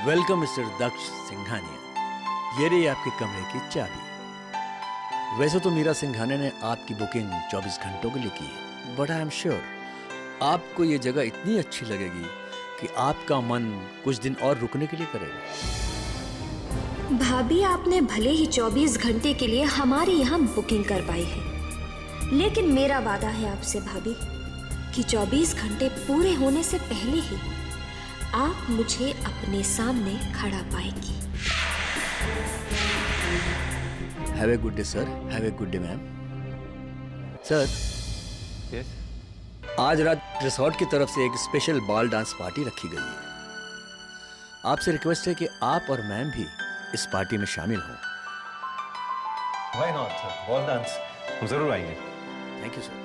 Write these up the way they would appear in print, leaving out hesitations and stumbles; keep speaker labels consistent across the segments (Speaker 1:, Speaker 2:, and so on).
Speaker 1: Welcome mister दक्ष सिंघानिया। ये रही आपके कमरे की चाबी। वैसे तो मीरा सिंघानिया ने आपकी बुकिंग 24 घंटों के लिए की है, बट आई एम श्योर आपको ये जगह इतनी अच्छी लगेगी कि आपका मन कुछ दिन और रुकने के लिए करेगा।
Speaker 2: भाभी, आपने भले ही 24 घंटे के लिए हमारे यहाँ बुकिंग कर पाई है, लेकिन मेरा वादा है आपसे भाभी कि 24 घंटे पूरे होने से पहले ही आप मुझे अपने सामने खड़ा पाएंगी।
Speaker 1: Have a good day sir. Have a good day ma'am. Sir,
Speaker 3: yes,
Speaker 1: आज रात रिसोर्ट की तरफ से एक स्पेशल बाल डांस पार्टी रखी गई है। आपसे रिक्वेस्ट है कि आप और मैम भी इस पार्टी में शामिल हों।
Speaker 3: Why not sir, ball dance हम जरूर आएंगे।
Speaker 1: Thank you sir.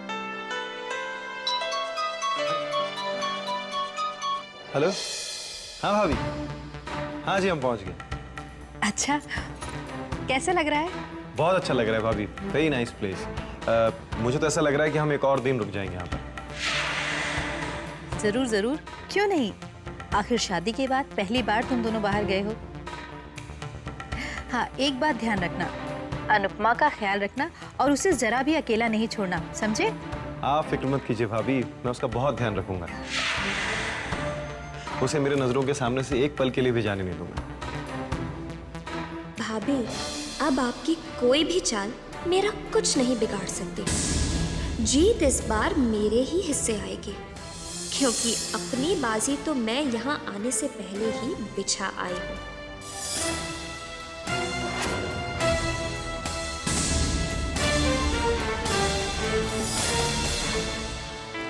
Speaker 3: हेलो, हाँ भाभी, हाँ जी हम पहुंच गए।
Speaker 4: अच्छा, कैसे लग रहा है?
Speaker 3: बहुत अच्छा लग रहा है भाभी, वेरी नाइस प्लेस। मुझे तो ऐसा लग रहा है कि हम एक और दिन रुक जाएंगे यहाँ पर।
Speaker 4: जरूर जरूर, क्यों नहीं। आखिर शादी के बाद पहली बार तुम दोनों बाहर गए हो। हाँ, एक बात ध्यान रखना, अनुपमा का ख्याल रखना और उसे जरा भी अकेला नहीं छोड़ना, समझे?
Speaker 3: आप फिक्र मत कीजिए भाभी, मैं उसका बहुत ध्यान रखूंगा। उसे मेरे नजरों के सामने से एक पल के लिए भी जाने नहीं दूंगा।
Speaker 2: भाभी, अब आपकी कोई भी चाल मेरा कुछ नहीं बिगाड़ सकती। जीत इस बार मेरे ही हिस्से आएगी, क्योंकि अपनी बाजी तो मैं यहाँ आने से पहले ही बिछा आई हूँ।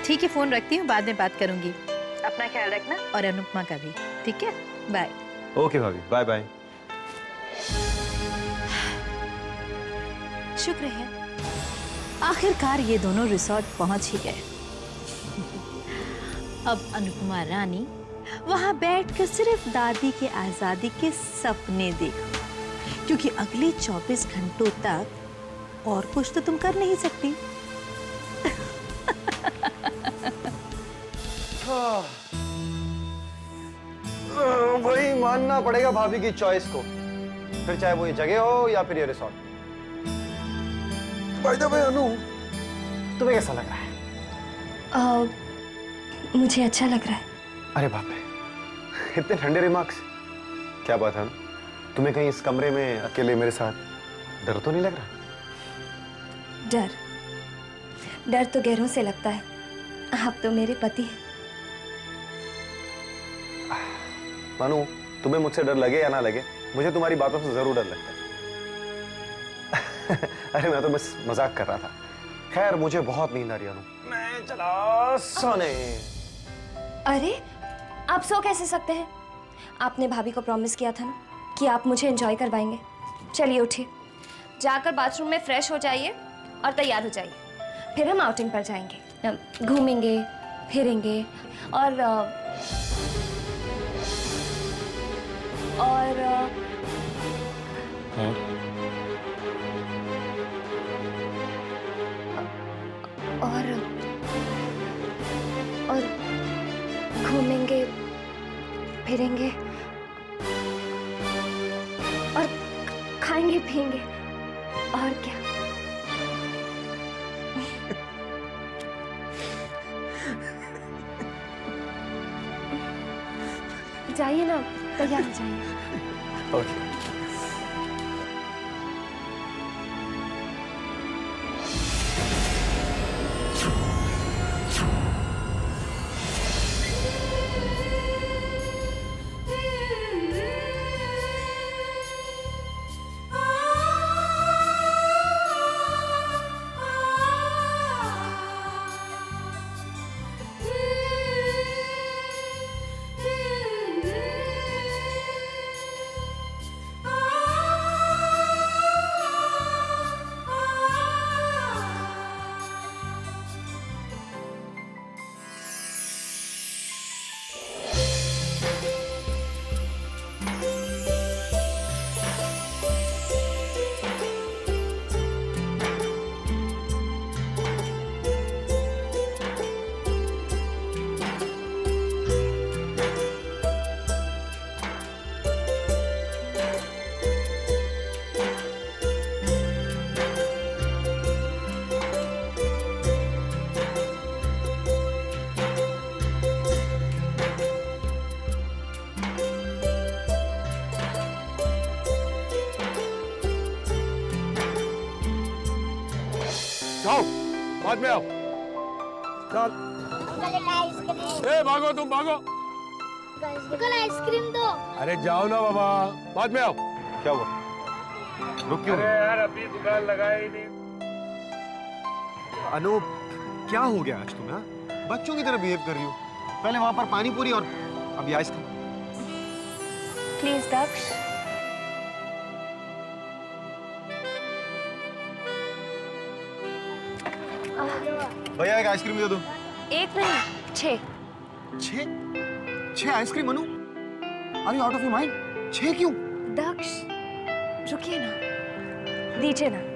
Speaker 4: ठीक है, फोन रखती हूँ, बाद में बात करूंगी। अपना ख्याल रखना और अनुपमा का भी, ठीक है? बाय।
Speaker 3: ओके भाभी, बाय बाय।
Speaker 4: शुक्र है आखिरकार ये दोनों रिसोर्ट पहुंच ही गए। अब अनुपमा रानी वहां बैठकर सिर्फ दादी के आजादी के सपने देखो, क्योंकि अगले 24 घंटों तक और कुछ तो तुम कर नहीं सकती।
Speaker 5: वही मानना पड़ेगा भाभी की चॉइस को, फिर चाहे वो ये जगह हो या फिर ये रिसोर्ट। बाय द वे अनु, तुम्हें कैसा लग रहा है?
Speaker 2: मुझे अच्छा लग रहा है।
Speaker 5: अरे बाप रे, इतने ठंडे रिमार्क्स। क्या बात है अनु, तुम्हें कहीं इस कमरे में अकेले मेरे साथ डर तो नहीं लग रहा?
Speaker 2: डर तो गैरों से लगता है। आप तो मेरे पति हैं।
Speaker 5: मानू, तुम्हें मुझसे डर लगे या ना लगे, मुझे तुम्हारी बातों से जरूर डर लगता है। अरे मैं तो बस मजाक कर रहा था। खैर, मुझे बहुत नींद आ रही है अनु, मैं चला सोने।
Speaker 2: अरे, आप सो कैसे सकते हैं? आपने भाभी को प्रॉमिस किया था ना कि आप मुझे एंजॉय करवाएंगे। चलिए उठिए, जाकर बाथरूम में फ्रेश हो जाइए और तैयार हो जाइए। फिर हम आउटिंग पर जाएंगे, घूमेंगे फिरेंगे और घूमेंगे फिरेंगे और खाएंगे पिएंगे और क्या। जाइए ना, तैयार हो जाइए।
Speaker 5: ओके।
Speaker 6: खाओ, बाद में आओ। चल। ए भागो तुम भागो।
Speaker 7: अंकल आइसक्रीम दो।
Speaker 6: अरे जाओ ना बाबा, बाद में आओ।
Speaker 5: क्या हुआ? रुक क्यों?
Speaker 6: अरे यार अभी दुकान लगाया ही नहीं।
Speaker 5: अनूप, क्या हो गया आज तुम्हें? हाँ? बच्चों की तरह बिहेव कर रही हो। पहले वहां पर पानी पूरी और अभी आइसक्रीम।
Speaker 2: प्लीज दक्ष।
Speaker 5: भैया एक आइसक्रीम दे दो।
Speaker 2: एक नहीं, 6।
Speaker 5: 6 ice cream Anu? Are you out of your mind? 6 क्यों?
Speaker 2: दक्ष रुकिए ना, दीजिए ना।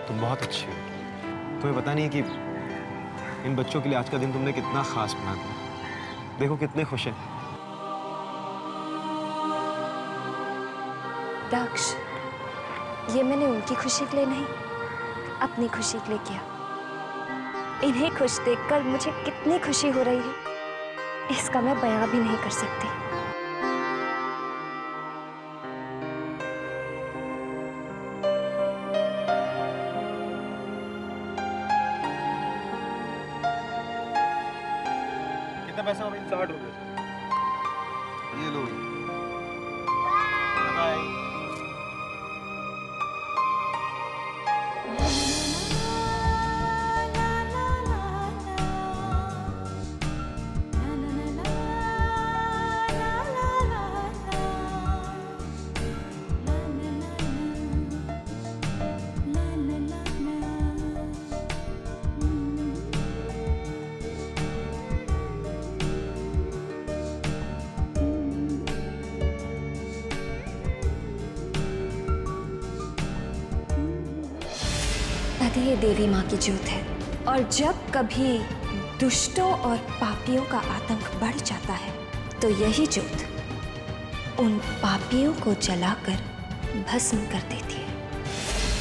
Speaker 5: तुम बहुत अच्छी हो। तुम्हें पता नहीं है कि इन बच्चों के लिए आज का दिन तुमने कितना खास बना दिया। देखो कितने खुश हैं।
Speaker 2: दक्ष, ये मैंने उनकी खुशी के लिए नहीं, अपनी खुशी के लिए किया। इन्हें खुश देखकर मुझे कितनी खुशी हो रही है, इसका मैं बयां भी नहीं कर सकती।
Speaker 5: कितना पैसा होगा?
Speaker 6: 60 रुपए।
Speaker 5: ये लो।
Speaker 2: ये देवी माँ की जोत है, और जब कभी दुष्टों और पापियों का आतंक बढ़ जाता है तो यही जोत उन पापियों को जलाकर भस्म कर देती है।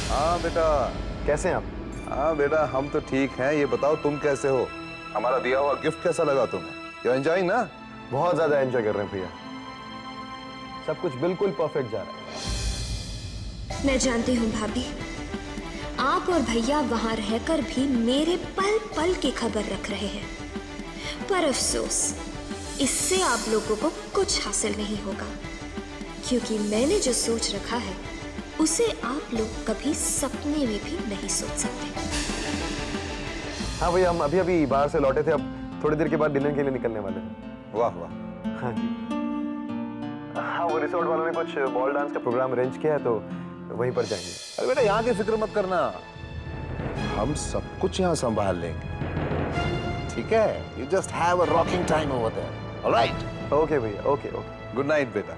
Speaker 8: हाँ बेटा।
Speaker 5: कैसे हैं आप?
Speaker 8: हाँ बेटा, हम तो ठीक हैं। ये बताओ तुम कैसे हो? हमारा दिया हुआ गिफ्ट कैसा लगा तुम्हें? यू एंजॉयिंग ना?
Speaker 5: बहुत ज्यादा एंजॉय कर रहे हैं भैया। सब कुछ बिल्कुल परफेक्ट जा रहा है।
Speaker 2: मैं जानती हूँ भाभी, आप और भैया वहां रहकर भी मेरे पल पल की खबर रख रहे हैं, पर अफसोस इससे आप लोगों को कुछ हासिल नहीं होगा, क्योंकि मैंने जो सोच रखा है उसे आप लोग कभी सपने में भी नहीं सोच सकते।
Speaker 5: हाँ भैया, हम अभी अभी बाहर से लौटे थे, अब थोड़ी देर के बाद डिनर के लिए निकलने वाले हैं।
Speaker 8: वाह वाह।
Speaker 5: हाँ जी। हाँ, वो रिसोर्ट वालों ने कुछ बॉल डांस का प्रोग्राम अरेंज किया है, तो वहीं पर जाएंगे।
Speaker 8: अरे बेटा, यहाँ की फिक्र मत करना, हम सब कुछ यहाँ संभाल लेंगे, ठीक है? You just have a rocking time over there, alright?
Speaker 5: Okay भैया, ओके ओके।
Speaker 8: गुड नाइट बेटा।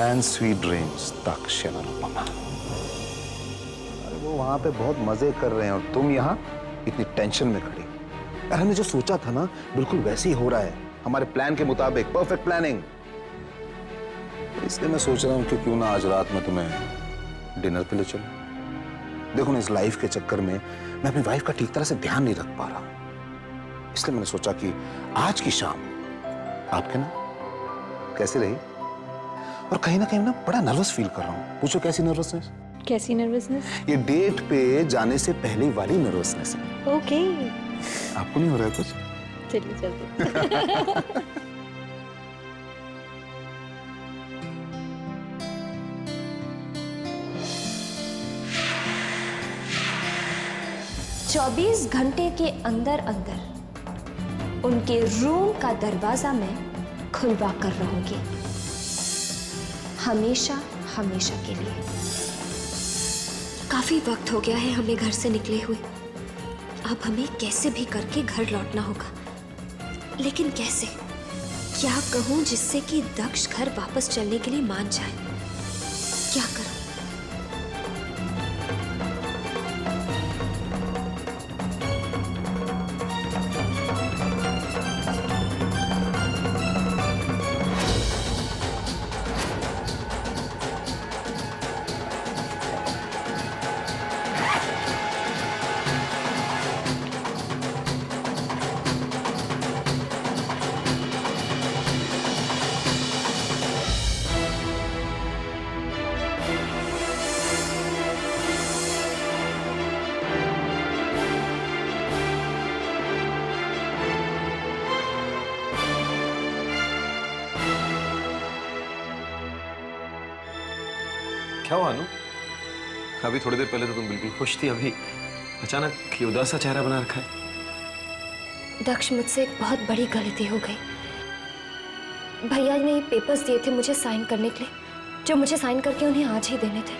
Speaker 8: एंड स्वीट ड्रीम्स दक्ष और अनुपमा। अरे वो वहां पे बहुत मजे कर रहे हैं और तुम यहाँ इतनी टेंशन में खड़ी। यार हमने जो सोचा था ना, बिल्कुल वैसे ही हो रहा है, हमारे प्लान के मुताबिक, परफेक्ट प्लानिंग। इसलिए मैं सोच रहा हूँ कि क्यों ना आज रात में तुम्हें डिनर पे ले चलूं। देखो ना, इस लाइफ के चक्कर में मैं अपनी वाइफ का ठीक तरह से ध्यान नहीं रख पा रहा, इसलिए मैंने सोचा कि आज की शाम आपके ना कैसी रही। और कहीं ना कहीं ना बड़ा नर्वस फील कर रहा हूँ। पूछो कैसी नर्वसनेस?
Speaker 2: कैसी नर्वसनेस?
Speaker 8: ये डेट पे जाने से पहले वाली नर्वसनेस है।
Speaker 2: ओके।
Speaker 8: आपको नहीं हो रहा है कुछ?
Speaker 2: चलिए चलते। 24 घंटे के अंदर अंदर उनके रूम का दरवाजा मैं खुलवा कर रहूंगी, हमेशा हमेशा के लिए। काफी वक्त हो गया है हमें घर से निकले हुए। अब हमें कैसे भी करके घर लौटना होगा। लेकिन कैसे? क्या कहूं जिससे कि दक्ष घर वापस चलने के लिए मान जाए? क्या करूं?
Speaker 3: क्या हुआ अनु? अभी थोड़ी देर पहले तो तुम बिल्कुल खुश थी, अभी अचानक ये उदास सा चेहरा बना रखा है।
Speaker 2: दक्ष, मुझसे एक बहुत बड़ी गलती हो गई। भैया ने ये पेपर्स दिए थे मुझे साइन करने के लिए, जो मुझे साइन करके उन्हें आज ही देने थे,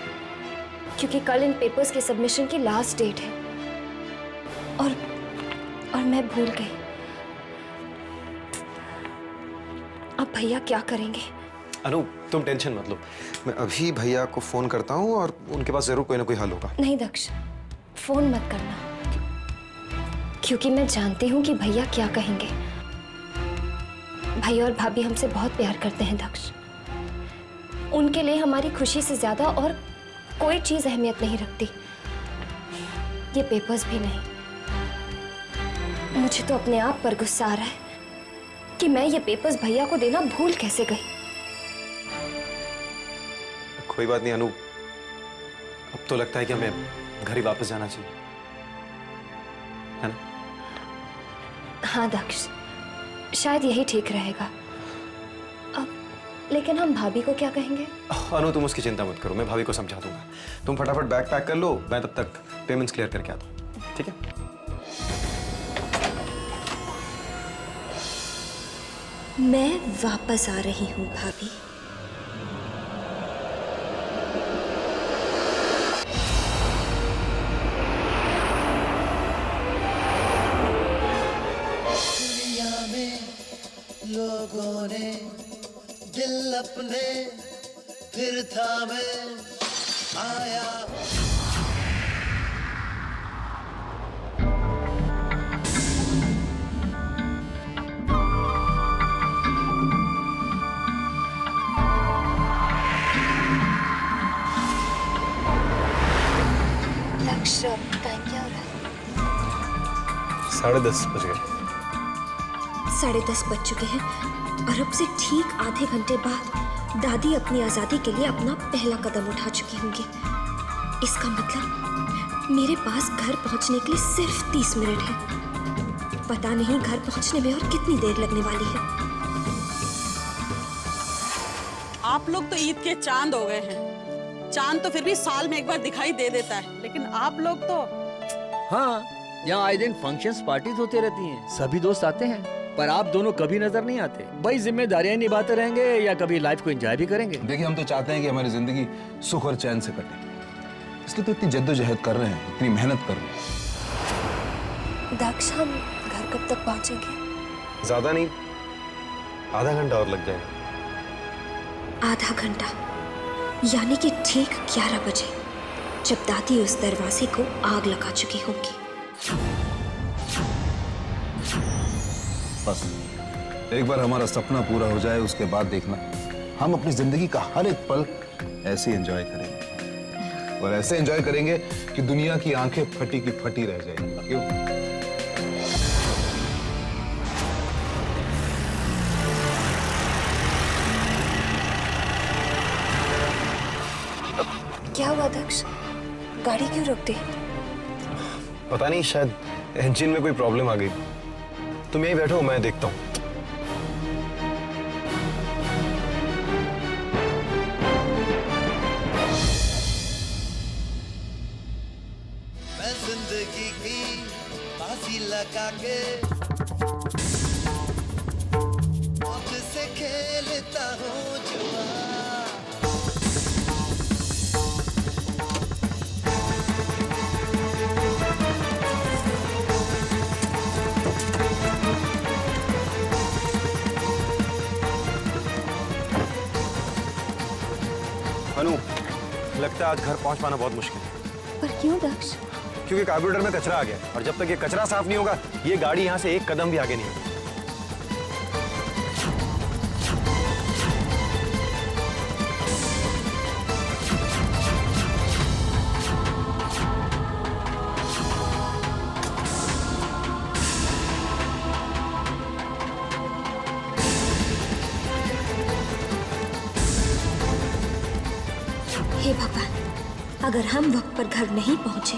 Speaker 2: क्योंकि कल इन पेपर्स के सबमिशन की लास्ट डेट है। और मैं भूल गई। अब भैया क्या करेंगे?
Speaker 3: अनु तुम टेंशन मत लो, मैं अभी भैया को फोन करता हूँ और उनके पास जरूर कोई ना कोई हल होगा।
Speaker 2: नहीं दक्ष, फोन मत करना, क्योंकि मैं जानती हूँ कि भैया क्या कहेंगे। भैया और भाभी हमसे बहुत प्यार करते हैं दक्ष। उनके लिए हमारी खुशी से ज्यादा और कोई चीज अहमियत नहीं रखती, ये पेपर्स भी नहीं। मुझे तो अपने आप पर गुस्सा आ रहा है कि मैं ये पेपर्स भैया को देना भूल कैसे गई।
Speaker 3: कोई बात नहीं अनु, अब तो लगता है कि हमें घर ही वापस जाना चाहिए, है ना?
Speaker 2: हाँ दक्ष, शायद यही ठीक रहेगा। अब लेकिन हम भाभी को क्या कहेंगे?
Speaker 3: अनु तुम उसकी चिंता मत करो, मैं भाभी को समझा दूंगा। तुम फटाफट बैग पैक कर लो, मैं तब तक पेमेंट्स क्लियर करके आता हूँ, ठीक है?
Speaker 2: मैं वापस आ रही हूँ भाभी।
Speaker 9: लोगों ने दिल अपने फिर थामे आया।
Speaker 2: लक्ष्य टाइम क्या हो रहा है?
Speaker 3: 10:30 बज गए।
Speaker 2: 10:30 बज चुके हैं और अब से ठीक आधे घंटे बाद दादी अपनी आजादी के लिए अपना पहला कदम उठा चुकी होंगी। इसका मतलब मेरे पास घर पहुंचने के लिए सिर्फ 30 मिनट है। पता नहीं घर पहुंचने में और कितनी देर लगने वाली है।
Speaker 10: आप लोग तो ईद के चांद हो गए हैं। चांद तो फिर भी साल में एक बार दिखाई दे देता है, लेकिन आप लोग तो।
Speaker 1: हाँ, यहाँ आए दिन फंक्शंस पार्टीज होती रहती हैं, सभी दोस्त आते हैं, पर आप दोनों कभी नजर नहीं आते। भाई जिम्मेदारियां निभाते रहेंगे या कभी लाइफ को एंजॉय भी करेंगे?
Speaker 8: देखिए, हम तो चाहते हैं कि हमारी जिंदगी सुख और चैन से कटे, इसलिए तो इतनी जद्दोजहद कर रहे हैं, इतनी मेहनत कर रहे हैं।
Speaker 2: दक्ष, हम घर कब तक पहुंचेंगे?
Speaker 3: ज्यादा नहीं, आधा घंटा और लग जाएगा।
Speaker 2: आधा घंटा यानी कि ठीक 11 बजे, जब दादी उस दरवाजे को आग लगा चुकी होंगी।
Speaker 8: बस एक बार हमारा सपना पूरा हो जाए, उसके बाद देखना हम अपनी जिंदगी का हर एक पल ऐसे एंजॉय करेंगे, और ऐसे एंजॉय करेंगे कि दुनिया की आंखें फटी की फटी रह जाएंगी। क्यों?
Speaker 2: क्या हुआ दक्ष? गाड़ी क्यों रोक दी?
Speaker 3: पता नहीं, शायद इंजन में कोई प्रॉब्लम आ गई। तुम यहीं बैठो, मैं देखता हूँ।
Speaker 9: मैं जिंदगी की फांसी लगा के मौत से खेलता हूँ जुआ।
Speaker 5: अनु, लगता है आज घर पहुंच पाना बहुत मुश्किल है।
Speaker 2: पर क्यों दक्ष?
Speaker 5: क्योंकि कार्बोरेटर में कचरा आ गया है और जब तक ये कचरा साफ नहीं होगा ये गाड़ी यहाँ से एक कदम भी आगे नहीं होगी।
Speaker 2: हे भगवान, अगर हम वक्त पर घर नहीं पहुंचे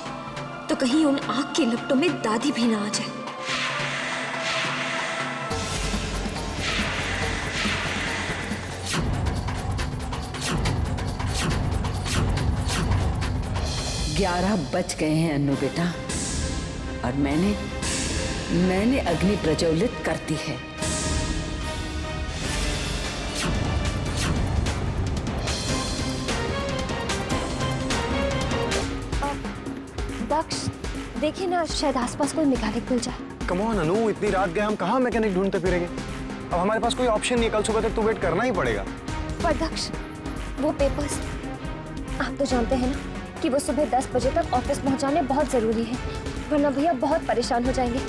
Speaker 2: तो कहीं उन आग के लपटों में दादी भी ना आ जाए।
Speaker 11: ग्यारह बज गए हैं अन्नू बेटा, और मैंने अग्नि प्रज्वलित कर दी है।
Speaker 2: दक्ष, देखिए ना, शायद आसपास कोई मैकेनिक मिल जाए।
Speaker 5: कम ऑन अनु, इतनी रात गए हम कहाँ मैकेनिक ढूंढते फिरेंगे? अब हमारे पास कोई ऑप्शन नहीं है, कल सुबह तक तो वेट करना ही पड़ेगा।
Speaker 2: पर दक्ष, वो पेपर्स, आप तो जानते हैं ना कि वो सुबह 10 बजे तक ऑफिस पहुंचाने बहुत जरूरी है, वरना भैया बहुत परेशान हो जाएंगे।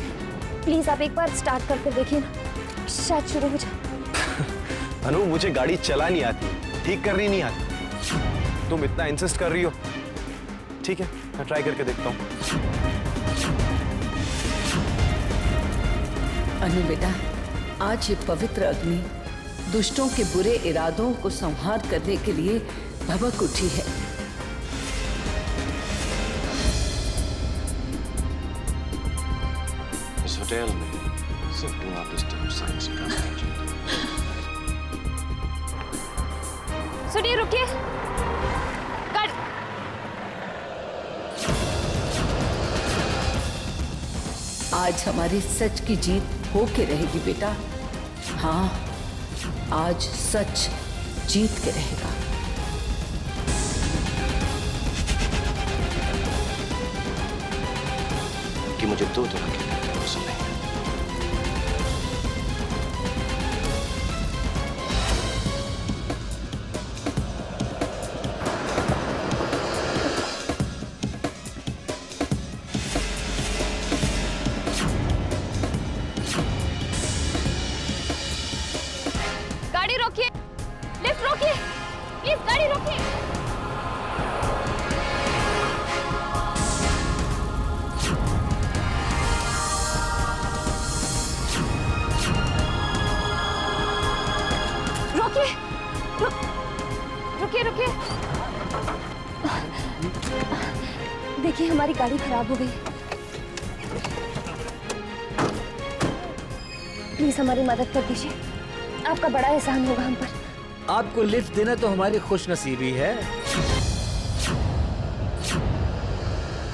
Speaker 2: प्लीज आप एक बार स्टार्ट करके देखिए ना, शायद शुरू हो जाए।
Speaker 5: अनु, मुझे गाड़ी चलानी आती, ठीक करनी नहीं आती। तुम इतना इंसिस्ट कर रही हो, ठीक है मैं ट्राई करके देखता हूँ।
Speaker 11: अनु बेटा, आज ये पवित्र अग्नि दुष्टों के बुरे इरादों को संहार करने के लिए भभक उठी है।
Speaker 3: इस होटल में सिर्फ डू नॉट डिस्टर्ब साइंस का मैजिक।
Speaker 2: सुनिए, रुकिए।
Speaker 11: आज हमारी सच की जीत हो के रहेगी बेटा। हाँ, आज सच जीत के रहेगा।
Speaker 3: कि मुझे दो तरह के लड़के पसंद है।
Speaker 2: गाड़ी रोकिए, लिफ्ट रोकिए, प्लीज गाड़ी रोकिए। रोकिए, रुकिए रुकिए। देखिए, हमारी गाड़ी खराब हो गई। प्लीज हमारी मदद कर दीजिए, आपका बड़ा एहसान होगा हम पर।
Speaker 1: आपको लिफ्ट देना तो हमारी खुशनसीबी है।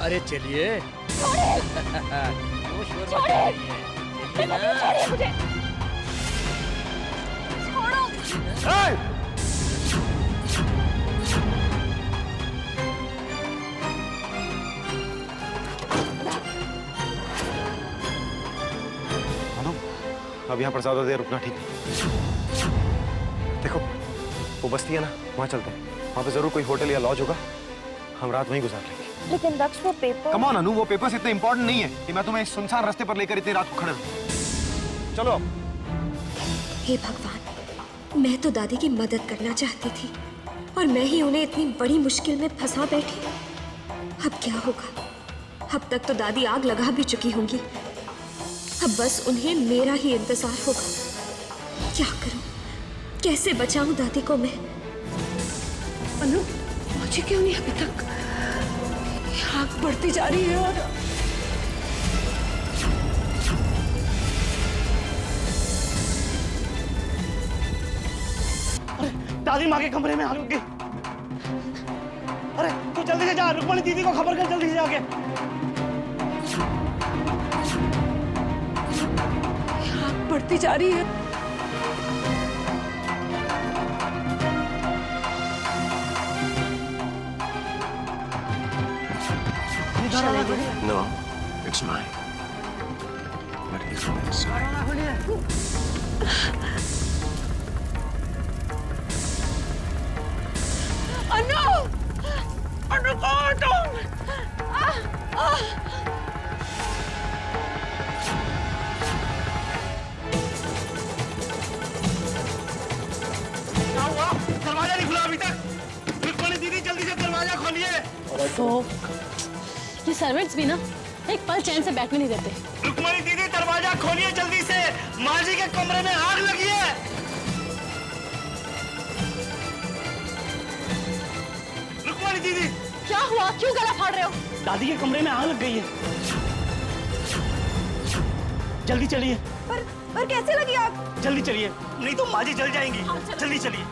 Speaker 1: अरे चलिए।
Speaker 2: छोड़िए मुझे।
Speaker 5: अब यहाँ पर ज्यादा देर रुकना ठीक है। देखो, वो बस्ती है ना, वहाँ चलते हैं। वहाँ पे जरूर कोई होटल या लॉज होगा, हम रात वहीं गुजार लेंगे।
Speaker 2: लेकिन दक्ष, वो पेपर।
Speaker 5: कम ऑन अनु, वो पेपर्स इतने इंपॉर्टेंट नहीं है कि मैं तुम्हें इस सुनसान रास्ते पर लेकर इतनी रात को खड़े रहूं। चलो।
Speaker 2: हे भगवान, मैं तो दादी की मदद करना चाहती थी और मैं ही उन्हें इतनी बड़ी मुश्किल में फंसा बैठी। अब क्या होगा? अब तक तो दादी आग लगा भी चुकी होंगी। अब बस उन्हें मेरा ही इंतजार होगा। क्या करूं? कैसे बचाऊं दादी को मैं?
Speaker 11: अनु, मुझे क्यों नहीं अभी तक? आग बढ़ती जा रही है और
Speaker 6: दादी माँ के कमरे में आग लग गई। अरे तू जल्दी से जा, रुक्मणी दीदी को खबर कर जल्दी से जाके।
Speaker 11: आग बढ़ती जा रही है।
Speaker 3: No, it's mine. But he's from inside.
Speaker 10: अनु, अनु कहाँ हो तुम?
Speaker 6: दरवाजा नहीं खुला अभी तक। रुक्मणी दीदी जल्दी से दरवाजा खोलिए।
Speaker 10: तो ये सर्वेंट्स भी ना एक पल चैन से बैठने नहीं देते।
Speaker 6: रुक्मणी दीदी दरवाजा खोलिए जल्दी से, माँ जी के कमरे में आग लगी है। रुक्मणी दीदी,
Speaker 10: क्या हुआ, क्यों गला फाड़ रहे हो?
Speaker 6: दादी के कमरे में आग लग गई है। जल्दी चलिए।
Speaker 10: पर कैसे लगी आग?
Speaker 6: जल्दी चलिए, नहीं तो माँ जी जल जाएंगी। जल्दी चलिए।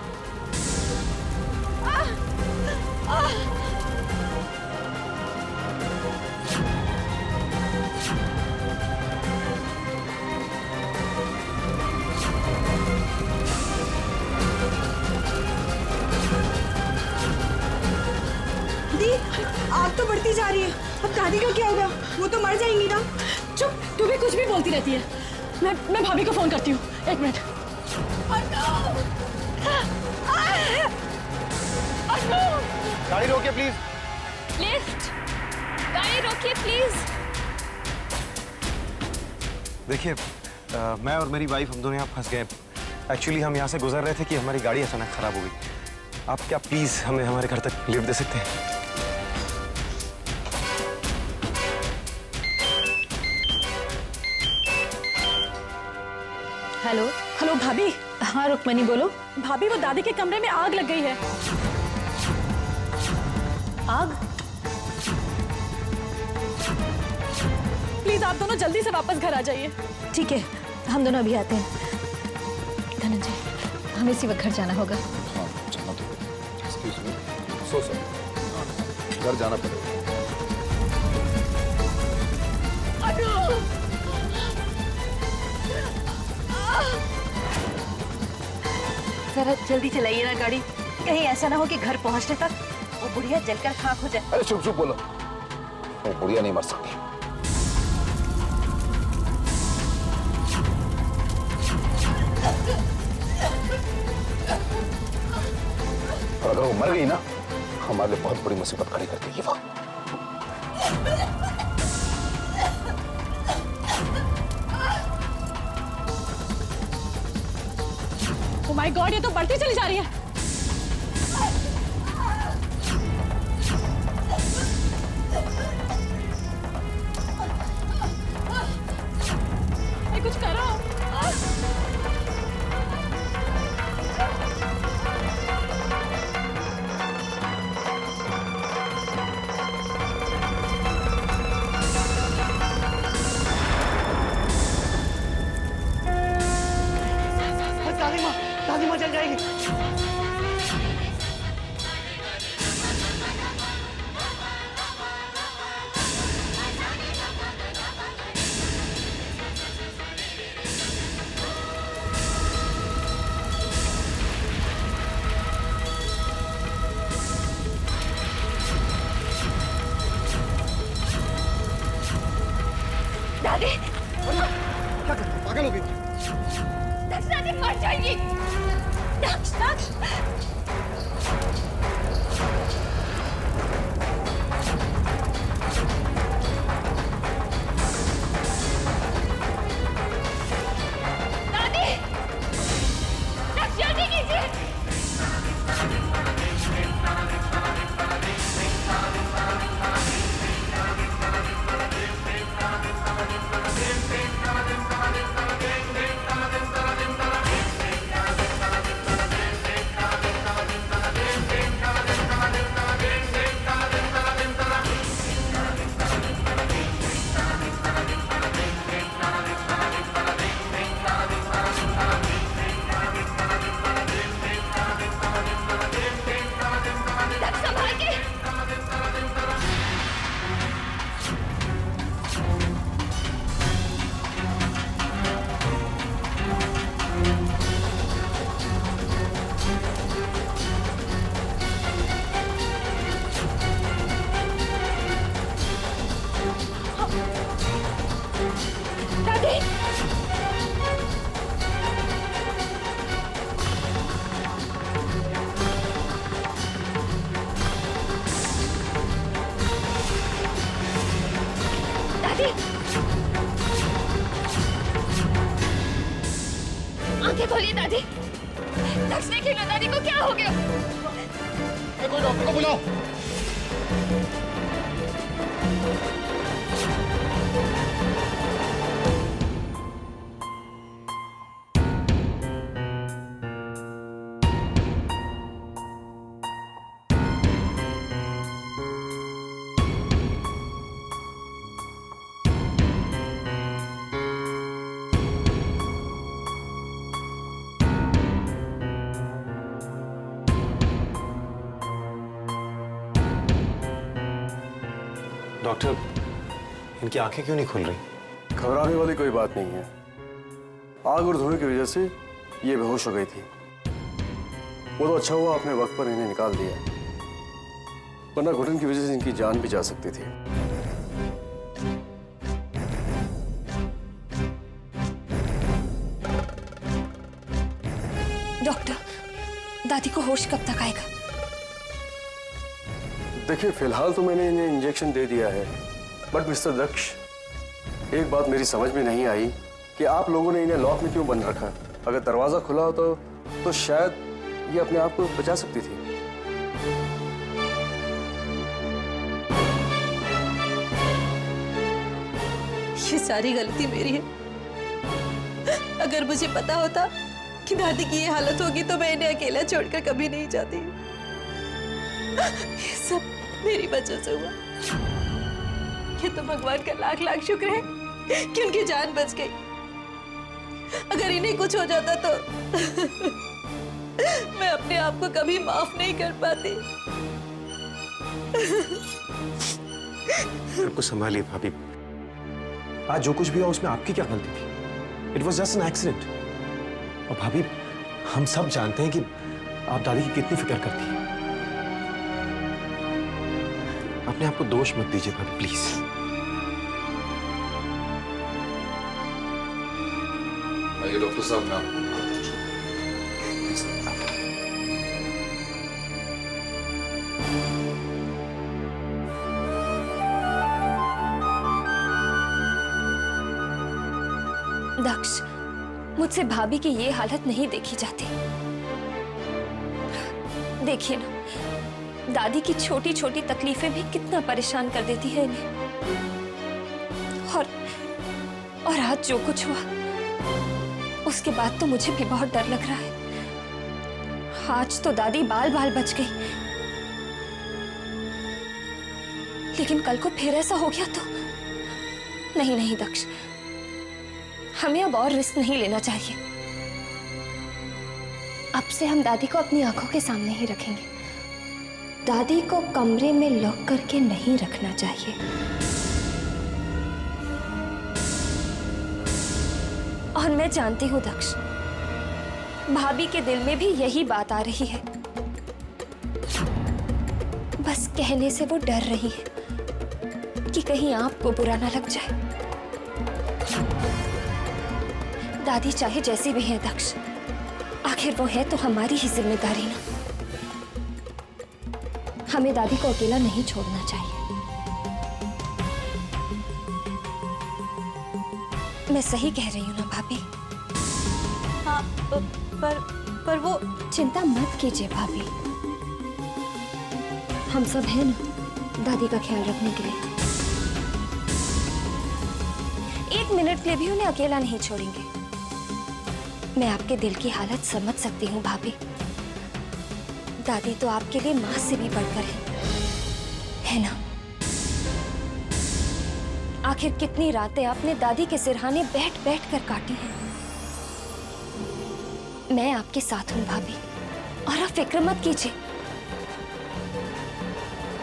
Speaker 10: आग तो बढ़ती जा रही है, अब दादी का क्या होगा? वो तो मर जाएंगी ना। चुप, तू भी कुछ भी बोलती रहती है। मैं भाभी को फोन करती हूँ, 1 मिनट।
Speaker 5: गाड़ी रोकिए प्लीज।
Speaker 2: लिफ्ट, गाड़ी रोकिए प्लीज।
Speaker 5: देखिए मैं और मेरी वाइफ हम दोनों यहाँ फंस गए। एक्चुअली हम यहाँ से गुजर रहे थे कि हमारी गाड़ी अचानक खराब हो गई। आप क्या प्लीज हमें हमारे घर तक लिफ्ट दे सकते हैं?
Speaker 4: हेलो।
Speaker 10: हेलो भाभी।
Speaker 4: हाँ रुक्मणी बोलो।
Speaker 10: भाभी वो दादी के कमरे में आग लग गई है।
Speaker 4: आग?
Speaker 10: प्लीज आप दोनों जल्दी से वापस घर आ जाइए।
Speaker 4: ठीक है, हम दोनों अभी आते हैं। धनंजय, हमें इसी वक्त घर जाना होगा।
Speaker 8: हाँ जाना तो एक्सक्यूज मी, सो सॉरी, घर जाना पड़ेगा।
Speaker 4: जरा जल्दी चलाइए ना गाड़ी, कहीं ऐसा ना हो कि घर पहुंचने तक वो बुढ़िया जलकर खाक हो जाए।
Speaker 8: अरे चुप चुप बोलो, वो बुढ़िया नहीं मर सकती। और अगर वो मर गई ना, हमारे लिए बहुत बड़ी मुसीबत खड़ी कर देगी वो।
Speaker 10: ओह माय गॉड, ये तो बढ़ती चली जा रही है। कुछ करो।
Speaker 6: दादी माँ जल जाएगी।
Speaker 2: हो गया?
Speaker 6: कोई डॉक्टर को बुलाओ।
Speaker 5: डॉक्टर, इनकी आंखें क्यों नहीं खुल रही?
Speaker 12: घबराने वाली कोई बात नहीं है। आग और धुएं की वजह से ये बेहोश हो गई थी। वो तो अच्छा हुआ आपने वक्त पर इन्हें निकाल दिया, वरना घुटन की वजह से इनकी जान भी जा सकती थी।
Speaker 2: डॉक्टर, दादी को होश कब तक आएगा?
Speaker 12: देखिए, फिलहाल तो मैंने इन्हें इंजेक्शन दे दिया है, बट मिस्टर दक्ष, एक बात मेरी समझ में नहीं आई कि आप लोगों ने इन्हें लॉक में क्यों बंद रखा। अगर दरवाजा खुला हो तो शायद ये अपने आप को बचा सकती थी।
Speaker 10: ये सारी गलती मेरी है। अगर मुझे पता होता कि दादी की ये हालत होगी तो मैं इन्हें अकेला छोड़कर कभी नहीं जाती। ये सब मेरी वजह से हुआ। ये तो भगवान का लाख लाख शुक्र है कि उनकी जान बच गई। अगर इन्हें कुछ हो जाता तो मैं अपने आप को कभी माफ नहीं कर पाती।
Speaker 5: आपको संभालिए भाभी। आज जो कुछ भी हुआ उसमें आपकी क्या गलती थी? It was just an accident. और भाभी, हम सब जानते हैं कि आप दादी की कितनी फिक्र करती हैं। अपने आप को दोष मत दीजिए भाभी, प्लीज।
Speaker 8: आइए डॉक्टर साहब, ना
Speaker 2: दक्ष, मुझसे भाभी की ये हालत नहीं देखी जाती। देखिए ना, दादी की छोटी छोटी तकलीफें भी कितना परेशान कर देती है इन्हें। और आज जो कुछ हुआ उसके बाद तो मुझे भी बहुत डर लग रहा है। आज तो दादी बाल बाल बच गई, लेकिन कल को फिर ऐसा हो गया तो नहीं। नहीं दक्ष, हमें अब और रिस्क नहीं लेना चाहिए। अब से हम दादी को अपनी आंखों के सामने ही रखेंगे। दादी को कमरे में लॉक करके नहीं रखना चाहिए। और मैं जानती हूं दक्ष, भाभी के दिल में भी यही बात आ रही है। बस कहने से वो डर रही है कि कहीं आपको बुरा ना लग जाए। दादी चाहे जैसी भी है दक्ष, आखिर वो है तो हमारी ही जिम्मेदारी ना। हमें दादी को अकेला नहीं छोड़ना चाहिए। मैं सही कह रही हूँ ना भाभी?
Speaker 10: हाँ, पर वो
Speaker 2: चिंता मत कीजिए भाभी, हम सब हैं ना दादी का ख्याल रखने के लिए। 1 मिनट के लिए भी उन्हें अकेला नहीं छोड़ेंगे। मैं आपके दिल की हालत समझ सकती हूँ भाभी। दादी तो आपके लिए माँ से भी बढ़कर है ना? आखिर कितनी रातें आपने दादी के सिरहाने बैठ बैठ कर काटी हैं। मैं आपके साथ हूँ भाभी, और आप फिक्र मत कीजिए।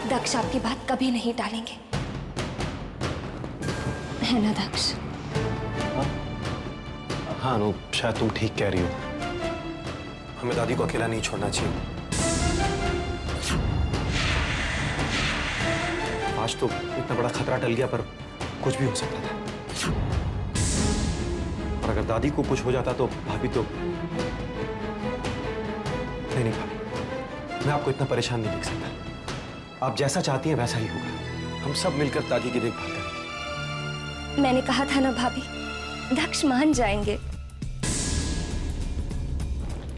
Speaker 2: दक्ष आपकी बात कभी नहीं टालेंगे, है ना दक्ष?
Speaker 5: हाँ अनु, शायद तुम ठीक कह रही हो। हमें दादी को अकेला नहीं छोड़ना चाहिए। आज तो इतना बड़ा खतरा टल गया, पर कुछ भी हो सकता था। और अगर दादी को कुछ हो जाता तो भाभी तो नहीं भाभी, मैं आपको इतना परेशान नहीं देख सकता। आप जैसा चाहती हैं वैसा ही होगा। हम सब मिलकर दादी की देखभाल करेंगे।
Speaker 2: मैंने कहा था ना भाभी, दक्ष मान जाएंगे।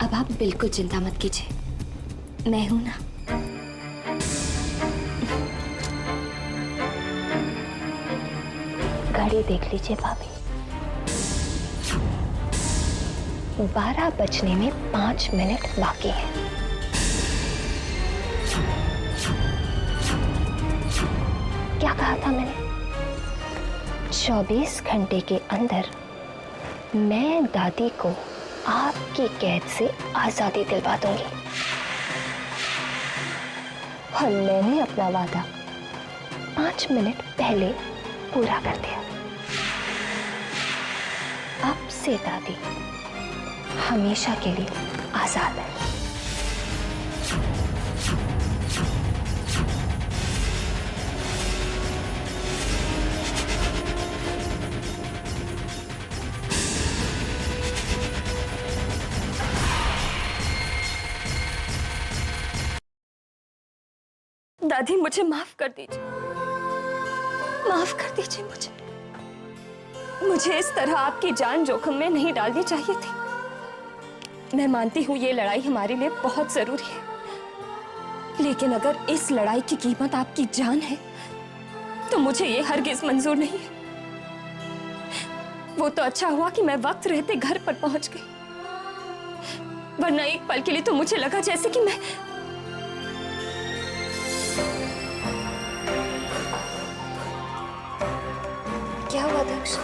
Speaker 2: अब आप बिल्कुल चिंता मत कीजिए, मैं हूं ना। घड़ी देख लीजिए भाभी, 12 बजने में 5 मिनट बाकी हैं। क्या कहा था मैंने? 24 घंटे के अंदर मैं दादी को आपकी कैद से आजादी दिलवा दूंगी। और मैंने अपना वादा 5 मिनट पहले पूरा कर दिया। अब से दादी हमेशा के लिए आजाद है। दादी मुझे माफ कर दीजिए, माफ कर दीजिए मुझे इस तरह आपकी जान जोखिम में नहीं डालनी चाहिए थी। मैं मानती हूँ ये लड़ाई हमारे लिए बहुत जरूरी है, लेकिन अगर इस लड़ाई की कीमत आपकी जान है तो मुझे ये हरगिज मंजूर नहीं है। वो तो अच्छा हुआ कि मैं वक्त रहते घर पर पहुंच गई, वरना एक पल के लिए तो मुझे लगा जैसे कि मैं क्या हुआ दक्ष?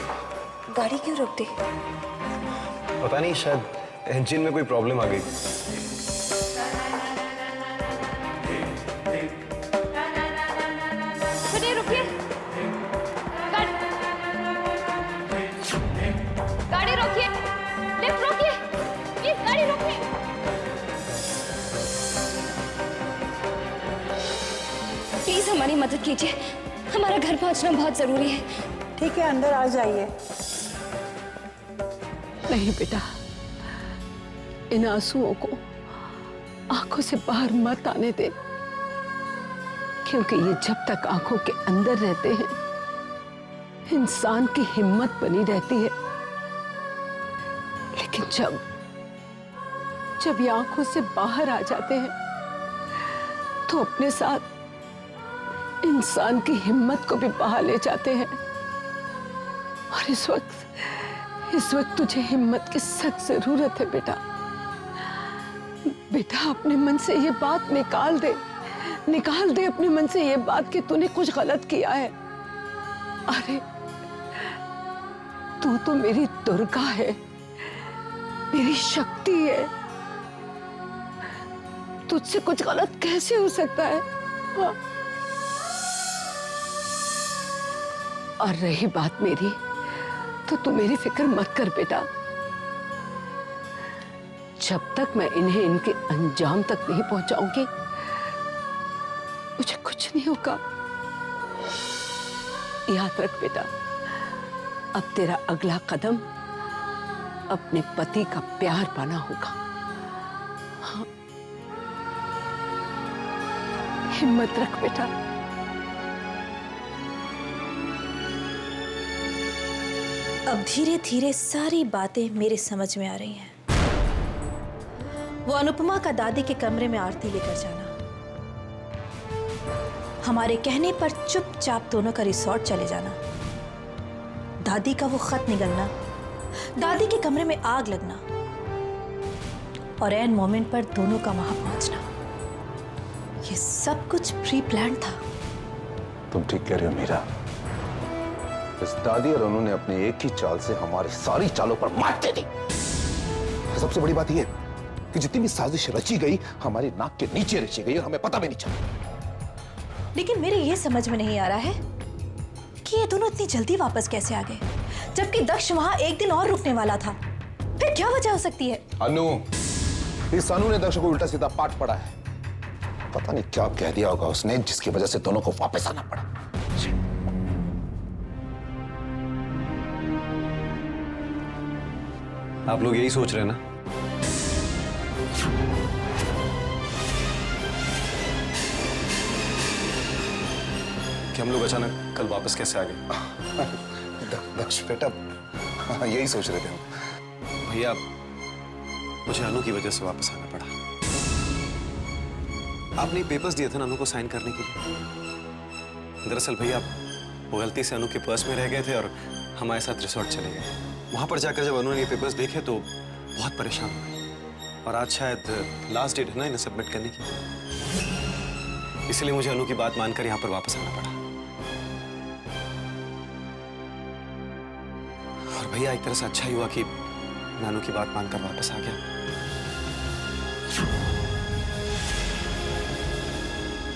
Speaker 2: गाड़ी क्यों रोक दी?
Speaker 3: पता नहीं, शायद इंजन में कोई प्रॉब्लम आ गई।
Speaker 2: सुनिए, रुकिए। गाड़ी रोकिए, लिफ्ट रोकिए, प्लीज गाड़ी रोकिए। प्लीज हमारी मदद कीजिए, हमारा घर पहुंचना बहुत जरूरी है।
Speaker 13: ठीक है, अंदर आ जाइए।
Speaker 11: नहीं बेटा, इन आंसुओं को आंखों से बाहर मत आने दे, क्योंकि ये जब तक आंखों के अंदर रहते हैं इंसान की हिम्मत बनी रहती है, लेकिन जब ये आंखों से बाहर आ जाते हैं तो अपने साथ इंसान की हिम्मत को भी बहा ले जाते हैं। और इस वक्त तुझे हिम्मत की सख्त जरूरत है बेटा। बेटा, अपने मन से ये बात निकाल दे अपने मन से ये बात कि तूने कुछ गलत किया है। अरे तू तो मेरी दुर्गा है, मेरी शक्ति है, तुझसे कुछ गलत कैसे हो सकता है? हाँ? और रही बात मेरी, तो तू मेरी फिक्र मत कर बेटा। जब तक मैं इन्हें इनके अंजाम तक नहीं पहुंचाऊंगी मुझे कुछ नहीं होगा। याद रख बेटा, अब तेरा अगला कदम अपने पति का प्यार पाना होगा। हाँ, हिम्मत रख बेटा।
Speaker 4: अब धीरे धीरे सारी बातें मेरे समझ में आ रही हैं। वो अनुपमा का दादी के कमरे में आरती लेकर जाना, हमारे कहने पर चुपचाप दोनों का रिसोर्ट चले जाना, दादी का वो खत निकलना, दादी के कमरे में आग लगना और एन मोमेंट पर दोनों का वहां पहुंचना, ये सब कुछ प्री प्लान था।
Speaker 8: तुम ठीक कह रही हो मीरा। इस दादी और उन्होंने अपने एक ही चाल से हमारी सारी चालों पर मात दे दी। सबसे बड़ी बात यह कि जितनी भी साजिश रची गई हमारी नाक के नीचे रची गई और हमें पता भी नहीं चला।
Speaker 4: लेकिन मेरे ये समझ में नहीं आ रहा है कि ये दोनों इतनी जल्दी वापस कैसे आ गए, जबकि दक्ष वहां एक दिन और रुकने वाला था। फिर क्या वजह हो सकती है?
Speaker 8: अनु, इस अनु ने दक्ष को उल्टा सीधा पाठ पढ़ा है। पता नहीं क्या कह दिया होगा उसने जिसकी वजह से दोनों को वापस आना पड़ा।
Speaker 3: आप लोग यही सोच रहे हैं ना कि हम लोग अचानक कल वापस कैसे आ गए?
Speaker 8: दक्ष बेटा, यही सोच रहे थे हम।
Speaker 3: भैया, मुझे अनु की वजह से वापस आना पड़ा। आपने पेपर्स दिए थे ना अनु को साइन करने के लिए। दरअसल भैया वो गलती से अनु के पर्स में रह गए थे और हमारे साथ रिसोर्ट चले गए। वहां पर जाकर जब अनु ने ये पेपर्स देखे तो बहुत परेशान हो गए और आज शायद लास्ट डेट है ना इन्हें सबमिट करने की, इसलिए मुझे अनु की बात मानकर यहाँ पर वापस आना पड़ा। और भैया एक तरह से अच्छा ही हुआ कि मैं अनु की बात मानकर वापस आ गया,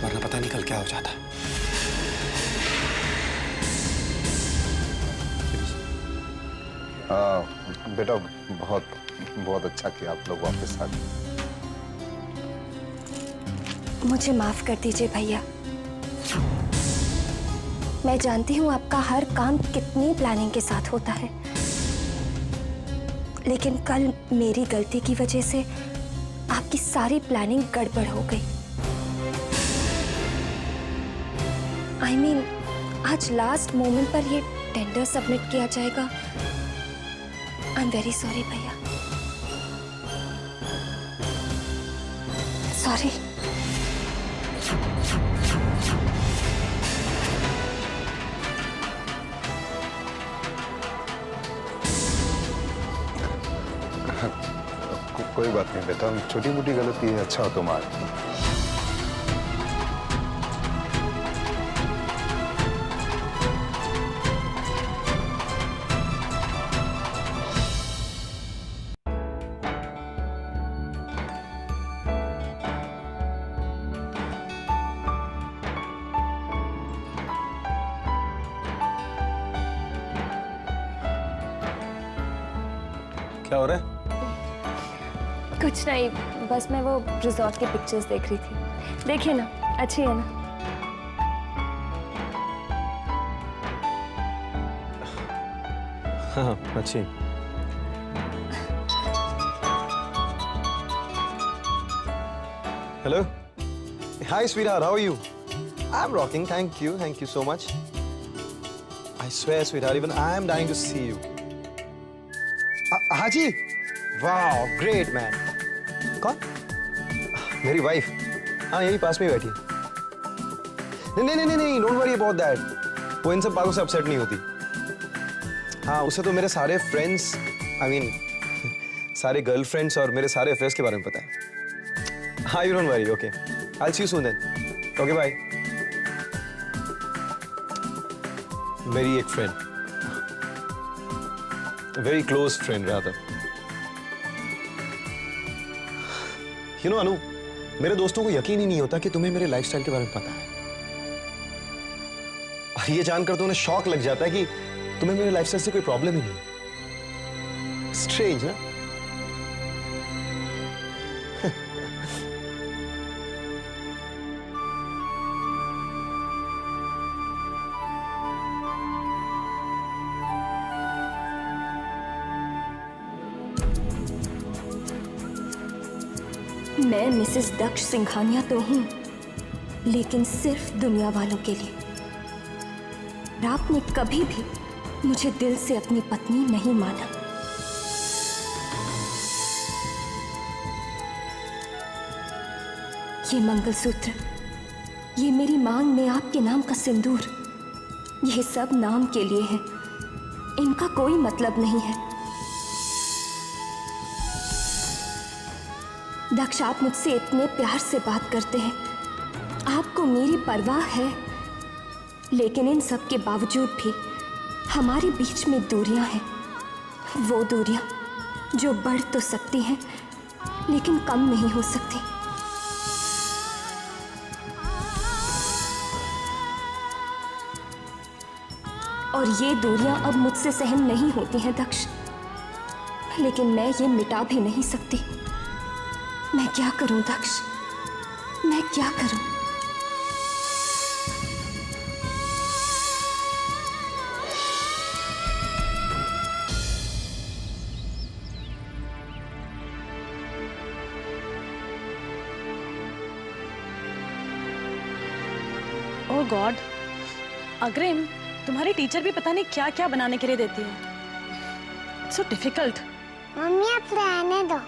Speaker 3: वरना पता नहीं कल क्या हो जाता।
Speaker 8: बेटा बहुत बहुत अच्छा किया आप लोग वापस आ गए।
Speaker 2: मुझे माफ कर दीजिए भैया। मैं जानती हूँ आपका हर काम कितनी प्लानिंग के साथ होता है, लेकिन कल मेरी गलती की वजह से आपकी सारी प्लानिंग गड़बड़ हो गई। I mean, आज लास्ट मोमेंट पर ये टेंडर सबमिट किया जाएगा। आई एम वेरी सॉरी भैया, सॉरी।
Speaker 8: कोई बात नहीं बेटा, छोटी मोटी गलती है, अच्छा हो तुम आज।
Speaker 3: क्या हो रहा है?
Speaker 2: कुछ नहीं, बस मैं वो रिजॉर्ट की पिक्चर्स देख रही थी। देखिए ना, अच्छी है ना?
Speaker 3: हाँ अच्छी। Hello, hi sweetheart, how are you? I am rocking, thank you so much. I swear sweetheart, even I am dying to see you. हाँ जी, वाओ ग्रेट मैन। कौन? मेरी वाइफ, हाँ यही पास में बैठी है। नहीं, डोंट वरी अबाउट दैट। वो इन सब बातों से अपसेट नहीं होती। हाँ, उसे तो मेरे सारे फ्रेंड्स, आई मीन सारे गर्लफ्रेंड्स और मेरे सारे अफेयर्स के बारे में पता है। हाँ, you don't worry, okay, I will see you soon then. Okay bye. मेरी एक friend, very close friend rather. You know Anu, मेरे दोस्तों को यकीन ही नहीं होता कि तुम्हें मेरे लाइफस्टाइल के बारे में पता है। और ये जानकर तो उन्हें शॉक लग जाता है कि तुम्हें मेरे लाइफस्टाइल से कोई प्रॉब्लम ही नहीं। स्ट्रेंज ना?
Speaker 2: मैं मिसेस दक्ष सिंघानिया तो हूं, लेकिन सिर्फ दुनिया वालों के लिए। आपने कभी भी मुझे दिल से अपनी पत्नी नहीं माना। ये मंगलसूत्र, ये मेरी मांग में आपके नाम का सिंदूर, ये सब नाम के लिए है, इनका कोई मतलब नहीं है। दक्ष, आप मुझसे इतने प्यार से बात करते हैं, आपको मेरी परवाह है, लेकिन इन सब के बावजूद भी हमारे बीच में दूरियां हैं। वो दूरियां जो बढ़ तो सकती हैं, लेकिन कम नहीं हो सकती। और ये दूरियां अब मुझसे सहन नहीं होती हैं दक्ष, लेकिन मैं ये मिटा भी नहीं सकती। मैं क्या करूं दक्ष, मैं क्या करूं?
Speaker 10: ओह गॉड, अग्रिम, तुम्हारी टीचर भी पता नहीं क्या क्या बनाने के लिए देती है। It's so difficult.
Speaker 7: मम्मी आप रहने दो,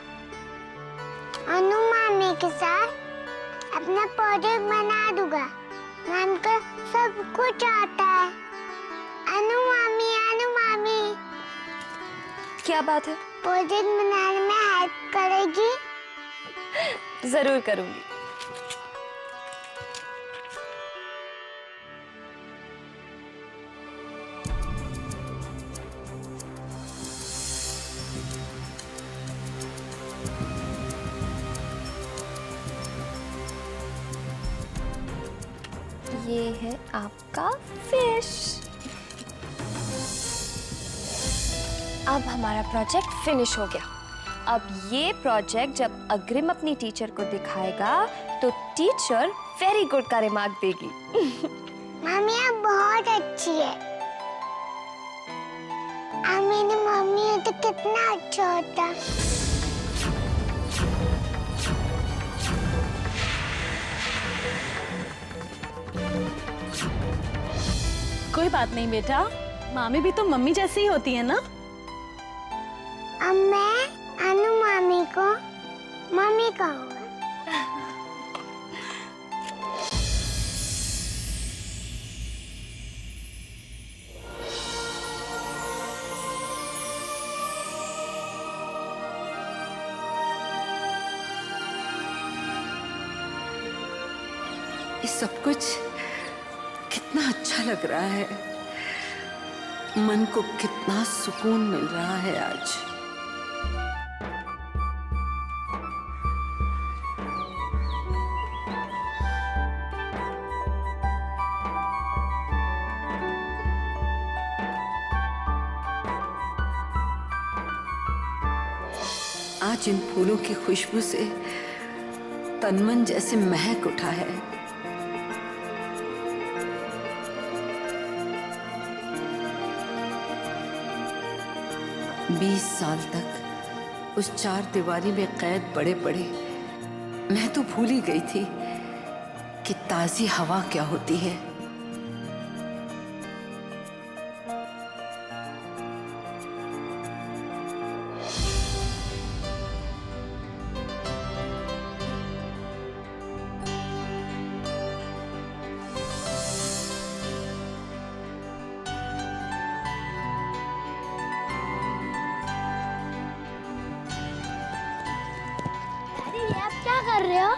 Speaker 7: अनु मामी के साथ अपना प्रोजेक्ट बना दूंगा। मैम को सब कुछ आता है। अनु मामी, अनु मामी।
Speaker 2: क्या बात है?
Speaker 7: प्रोजेक्ट बनाने में हेल्प करेगी?
Speaker 2: जरूर करूंगी। ये है आपका फिश। अब हमारा प्रोजेक्ट फिनिश हो गया। अब ये प्रोजेक्ट जब अग्रिम अपनी टीचर को दिखाएगा तो टीचर वेरी गुड का रिमार्क देगी।
Speaker 7: मम्मी आप बहुत अच्छी है। अब मेरी मम्मी हो तो कितना अच्छा होता।
Speaker 10: कोई बात नहीं बेटा, मामी भी तो मम्मी जैसी ही होती है ना।
Speaker 7: अब मैं अनु मामी को मम्मी कहूँगा।
Speaker 11: ये सब कुछ कितना अच्छा लग रहा है। मन को कितना सुकून मिल रहा है आज। आज इन फूलों की खुशबू से तन-मन जैसे महक उठा है। बीस साल तक उस चार दीवारी में कैद बड़े पड़े मैं तो भूल ही गई थी कि ताजी हवा क्या होती है।
Speaker 7: आप क्या कर रहे हो?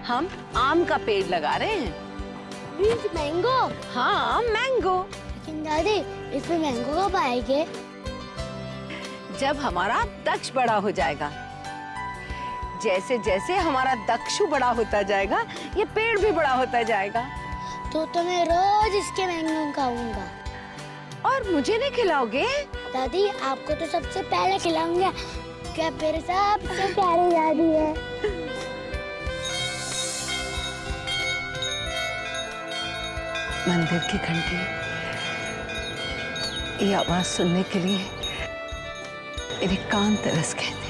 Speaker 11: हम आम का पेड़ लगा रहे हैं।
Speaker 7: बीज मैंगो?
Speaker 11: हाँ मैंगो।
Speaker 7: लेकिन दादी इसमें मैंगो कब आएंगे?
Speaker 11: जब हमारा दक्ष बड़ा हो जाएगा। जैसे जैसे हमारा दक्षु बड़ा होता जाएगा ये पेड़ भी बड़ा होता जाएगा।
Speaker 7: तो मैं रोज इसके मैंगो खाऊंगा।
Speaker 11: और मुझे नहीं खिलाओगे?
Speaker 7: दादी आपको तो सबसे पहले खिलाऊंगा। क्या मेरे सबसे प्यारी दादी है।
Speaker 11: मंदिर की घंटी ये आवाज सुनने के लिए मेरे कान तरस गए थे।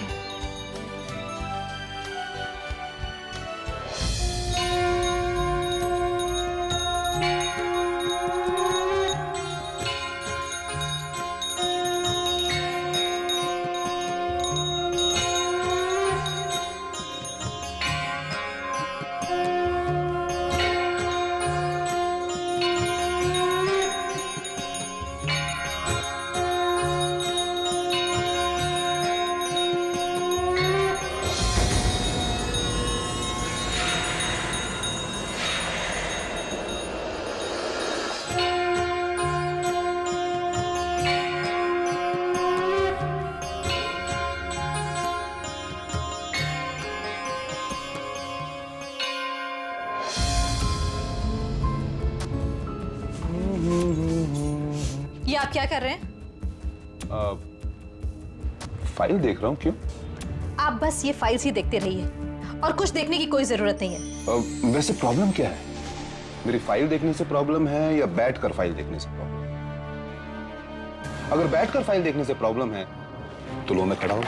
Speaker 4: ये आप क्या कर रहे हैं?
Speaker 8: फाइल देख रहा हूँ। क्यों?
Speaker 4: आप बस ये फाइल्स ही देखते रहिए और कुछ देखने की कोई जरूरत नहीं है।
Speaker 8: वैसे प्रॉब्लम क्या है? मेरी फाइल देखने से प्रॉब्लम है या बैठकर फाइल देखने से प्रॉब्लम? अगर बैठकर फाइल देखने से प्रॉब्लम है तो लो मैं खड़ा हूँ।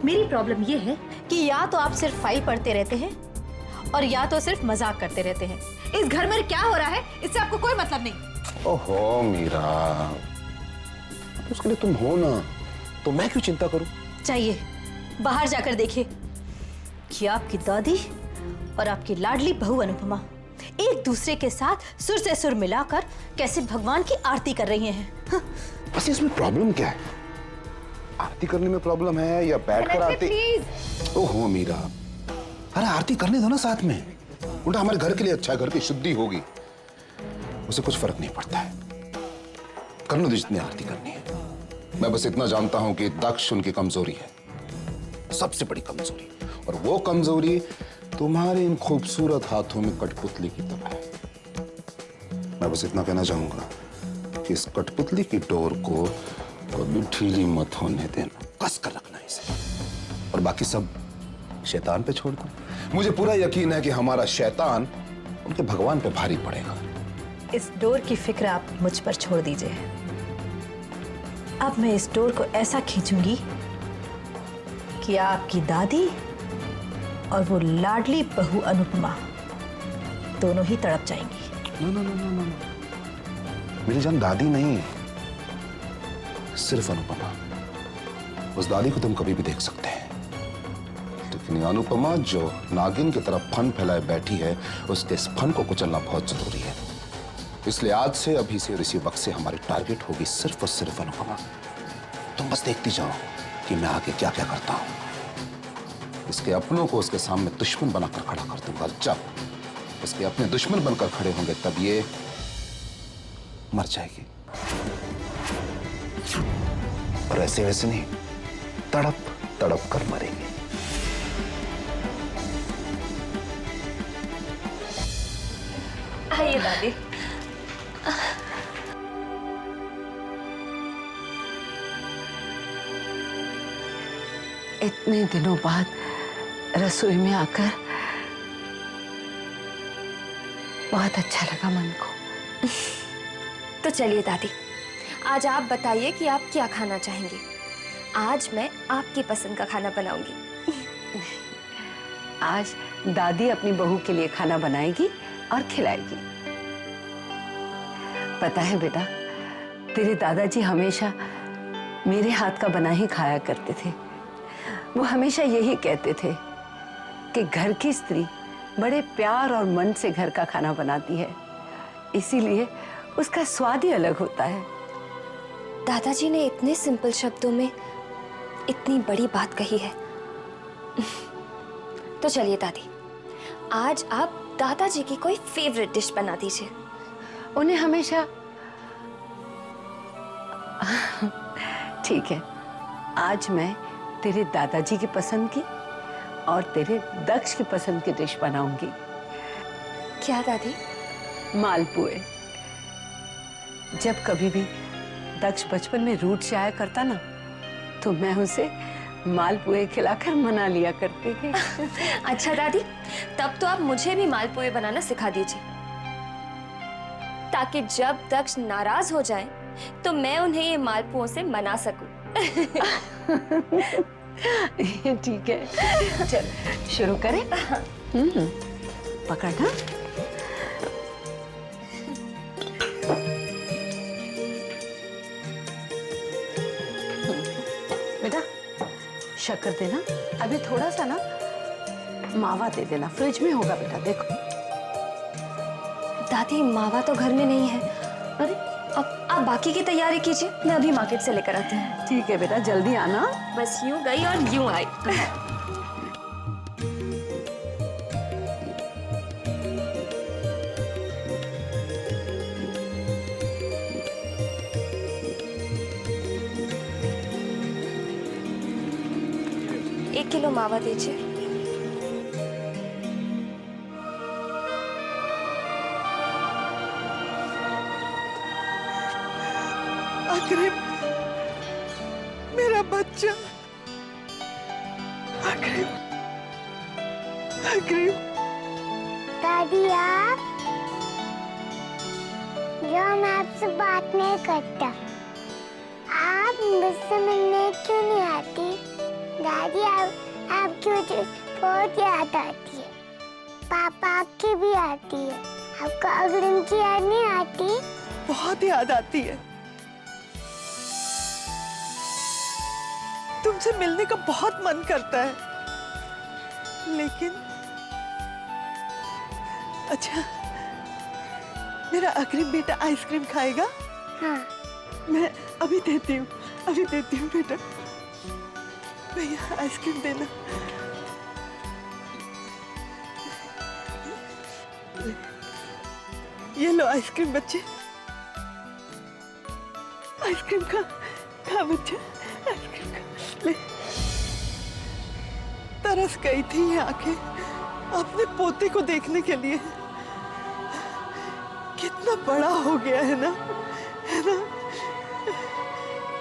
Speaker 4: मेरी प्रॉब्लम ये है कि या तो आप सिर्फ फाइल पढ़ते रहते हैं और या तो सिर्फ मजाक करते रहते हैं। इस घर में क्या हो रहा है इससे आपको कोई मतलब नहीं।
Speaker 8: ओहो मीरा, उसके लिए तुम हो ना, तो मैं क्यों चिंता करूं?
Speaker 4: चाहिए बाहर जाकर देखिए कि आपकी दादी और आपकी लाडली बहू अनुपमा एक दूसरे के साथ सुर से सुर मिलाकर कैसे भगवान की आरती कर रही हैं। हाँ।
Speaker 8: बस इसमें प्रॉब्लम क्या है? आरती करने में प्रॉब्लम है या बैठकर आरती? ओहो मीरा, अरे आरती करने दो ना साथ में, उल्टा हमारे घर के लिए अच्छा है, घर की शुद्धि होगी, उसे कुछ फर्क नहीं पड़ता है। करने दो जितनी आरती करनी है। मैं बस इतना जानता हूं कि दक्ष उनकी कमजोरी है, सबसे बड़ी कमजोरी, और वो कमजोरी तुम्हारे इन खूबसूरत हाथों में कठपुतली की तरह है। मैं बस इतना कहना चाहूंगा कि इस कठपुतली की डोर को कभी ढीली मत होने देना, कस कर रखना इसे, और बाकी सब शैतान पे छोड़ दो। मुझे पूरा यकीन है कि हमारा शैतान उनके भगवान पे भारी पड़ेगा।
Speaker 4: इस डोर की फिक्र आप मुझ पर छोड़ दीजिए। अब मैं इस डोर को ऐसा खींचूंगी कि आपकी दादी और वो लाडली बहू अनुपमा दोनों ही तड़प जाएंगी।
Speaker 8: No no no no no, मेरी जान दादी नहीं, सिर्फ अनुपमा। उस दादी को तुम कभी भी देख सकते हैं, लेकिन ये अनुपमा जो नागिन की तरफ फन फैलाए बैठी है, उसके इस फन को कुचलना बहुत जरूरी है। इसलिए आज से, अभी से और इसी वक्त से हमारी टारगेट होगी सिर्फ और सिर्फ अनुपमा। तुम बस देखती जाओ कि मैं आगे क्या क्या करता हूं। इसके अपनों को उसके सामने दुश्मन बनाकर खड़ा कर दूंगा। जब उसके अपने दुश्मन बनकर खड़े होंगे तब ये मर जाएगी, और ऐसे वैसे नहीं, तड़प तड़प कर मरेगी।
Speaker 2: आइए दादी।
Speaker 11: इतने दिनों बाद रसोई में आकर बहुत अच्छा लगा मन को।
Speaker 2: तो चलिए दादी, आज आप बताइए कि आप क्या खाना चाहेंगे। आज मैं आपकी पसंद का खाना बनाऊंगी।
Speaker 11: आज दादी अपनी बहू के लिए खाना बनाएगी और खिलाएगी। पता है बेटा, तेरे दादाजी हमेशा मेरे हाथ का बना ही खाया करते थे। वो हमेशा यही कहते थे कि घर की स्त्री बड़े प्यार और मन से घर का खाना बनाती है, इसीलिए उसका स्वाद ही अलग होता है।
Speaker 2: दादाजी ने इतने सिंपल शब्दों में इतनी बड़ी बात कही है। तो चलिए दादी, आज आप दादाजी की कोई फेवरेट डिश बना दीजिए।
Speaker 11: उन्हें हमेशा ठीक है, आज मैं तेरे दादाजी की पसंद की और तेरे दक्ष की पसंद की डिश बनाऊंगी।
Speaker 2: क्या दादी?
Speaker 11: मालपुए। जब कभी भी दक्ष बचपन में रूठ जाया करता ना, तो मैं उसे मालपुए खिलाकर मना लिया करती थी।
Speaker 2: अच्छा दादी, तब तो आप मुझे भी मालपुए बनाना सिखा दीजिए, ताकि जब दक्ष नाराज हो जाएं, तो मैं उन्हें ये मालपुओं से मना सकूं।
Speaker 11: ठीक है, चल शुरू करें। पकड़ना। बेटा शक्कर देना, अभी थोड़ा सा ना मावा दे देना, फ्रिज में होगा बेटा। देखो
Speaker 2: दादी, मावा तो घर में नहीं है।
Speaker 11: अरे
Speaker 2: अब आप बाकी की तैयारी कीजिए, मैं अभी मार्केट से लेकर आती हूँ।
Speaker 11: ठीक है बेटा, जल्दी आना।
Speaker 2: बस यूं गई और यूं आई। एक किलो मावा दीजिए।
Speaker 11: अग्रिम, मेरा बच्चा। अग्रिम, अग्रिम।
Speaker 7: दादी आप, जो मैं आपसे बात नहीं करता, आप मुझसे मिलने क्यों नहीं आती? दादी आपकी मुझे बहुत याद आती है। पापा आपकी भी आती है। आपको अग्रिम की याद नहीं आती?
Speaker 11: बहुत याद आती है। तुमसे मिलने का बहुत मन करता है, अच्छा, मेरा अग्रिम बेटा आइसक्रीम खाएगा?
Speaker 7: हाँ।
Speaker 11: मैं अभी देती हूँ बेटा। भैया आइसक्रीम देना। ये लो आइसक्रीम बच्चे, आइसक्रीम खा बच्चे, आइसक्रीम खा ले। तरस गई थी ये आंखें अपने पोते को देखने के लिए। कितना बड़ा हो गया है ना,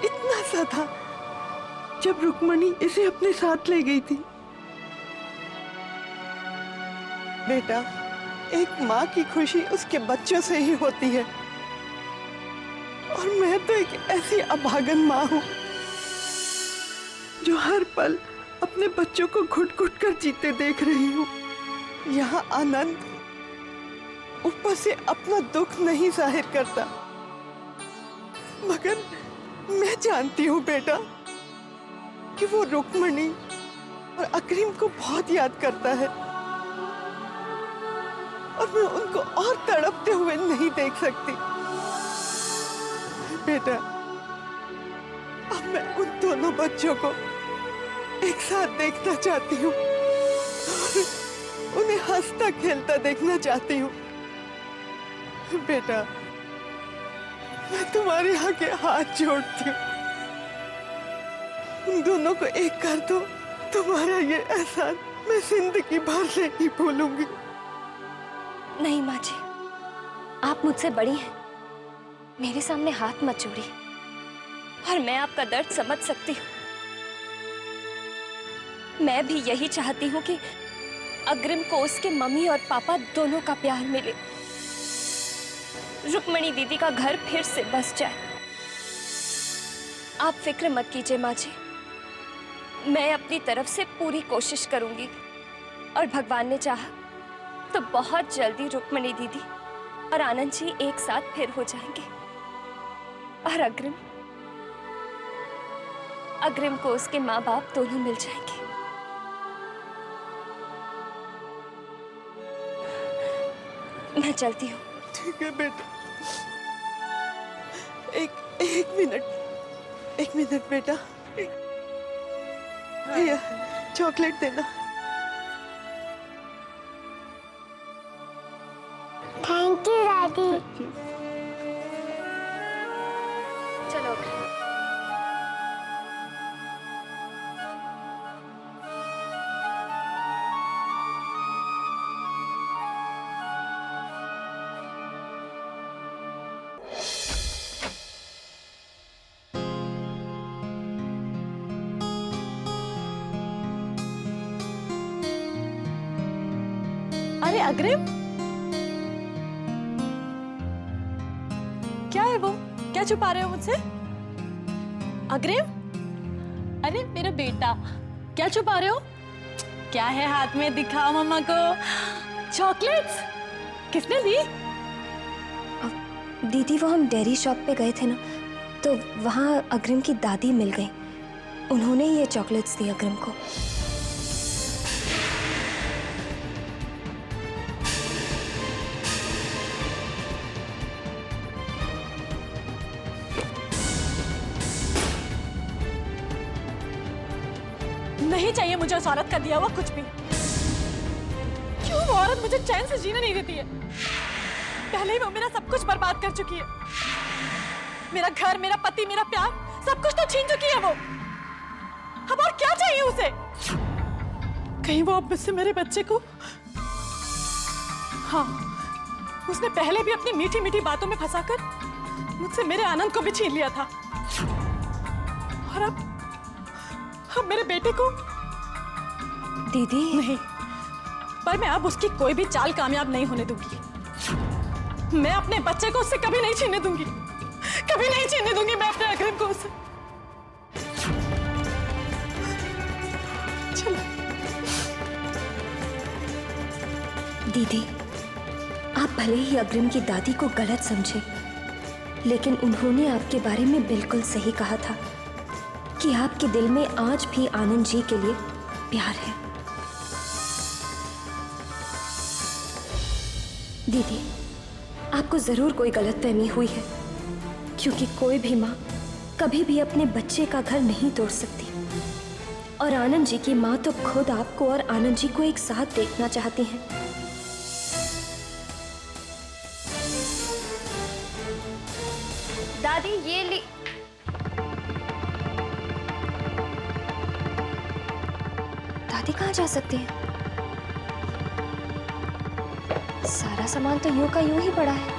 Speaker 11: इतना सा था जब रुक्मणी इसे अपने साथ ले गई थी। बेटा, एक माँ की खुशी उसके बच्चों से ही होती है, और मैं तो एक ऐसी अभागन माँ हूँ जो हर पल अपने बच्चों को घुट-घुट कर जीते देख रही हूँ। यहाँ आनंद ऊपर से अपना दुख नहीं जाहिर करता, मगर मैं जानती हूँ बेटा कि वो रुक्मणी और अग्रिम को बहुत याद करता है, और मैं उनको और तड़पते हुए नहीं देख सकती। बेटा, अब मैं उन दोनों बच्चों को एक साथ देखना चाहती हूँ, उन्हें हंसता खेलता देखना चाहती हूँ। बेटा, मैं तुम्हारे आगे हाथ जोड़ती हूँ, उन दोनों को एक कर दो। तुम्हारा ये एहसान मैं जिंदगी भर नहीं भूलूंगी।
Speaker 2: नहीं माँ जी, आप मुझसे बड़ी हैं, मेरे सामने हाथ मत जोड़िए, और मैं आपका दर्द समझ सकती हूँ। मैं भी यही चाहती हूँ कि अग्रिम को उसके मम्मी और पापा दोनों का प्यार मिले, रुक्मणी दीदी का घर फिर से बस जाए। आप फिक्र मत कीजिए माँ जी, मैं अपनी तरफ से पूरी कोशिश करूंगी, और भगवान ने चाहा तो बहुत जल्दी रुक्मणी दीदी और आनंद जी एक साथ फिर हो जाएंगे, और अग्रिम को उसके माँ बाप दोनों मिल जाएंगे। मैं चलती हूँ।
Speaker 11: ठीक है बेटा, एक मिनट बेटा, भैया चॉकलेट देना।
Speaker 7: थैंक यू दादी।
Speaker 2: चलो
Speaker 10: अरे अग्रिम, क्या है वो? क्या छुपा रहे हो मुझसे? अग्रिम, अरे मेरा बेटा, क्या छुपा रहे हो? क्या है हाथ में? दिखाओ मम्मा को। चॉकलेट्स किसने दी?
Speaker 2: दीदी, वो हम डेयरी शॉप पे गए थे ना, तो वहाँ अग्रिम की दादी मिल गई, उन्होंने ये चॉकलेट्स दी अग्रिम को।
Speaker 10: नहीं चाहिए मुझे उस औरत का दिया हुआ कुछ भी। क्यों वो औरत मुझे चैन से जीने नहीं देती है? पहले ही वो मेरा सब कुछ बर्बाद कर चुकी है, मेरा घर, मेरा पति, मेरा प्यार, सब कुछ तो छीन चुकी है वो। अब और क्या चाहिए उसे? कहीं वो अब मुझसे मेरे बच्चे को, हाँ, उसने पहले भी अपनी मीठी मीठी बातों में फंसाकर मुझसे मेरे आनंद को भी छीन लिया था, और अब मेरे बेटे को।
Speaker 2: दीदी
Speaker 10: नहीं, पर मैं अब उसकी कोई भी चाल कामयाब नहीं होने दूंगी। मैं अपने बच्चे को उससे कभी नहीं छीनने दूंगी, कभी नहीं छीनने दूंगी मैं अपने अग्रिम को उससे। चलो।
Speaker 2: दीदी, आप भले ही अग्रिम की दादी को गलत समझे, लेकिन उन्होंने आपके बारे में बिल्कुल सही कहा था कि आपके दिल में आज भी आनंद जी के लिए प्यार है। दीदी, आपको जरूर कोई गलतफहमी हुई है, क्योंकि कोई भी माँ कभी भी अपने बच्चे का घर नहीं तोड़ सकती। और आनंद जी की माँ तो खुद आपको और आनंद जी को एक साथ देखना चाहती हैं। दादी ये ली। दादी कहाँ जा सकती हैं? सारा सामान तो यूं का यूं ही पड़ा है,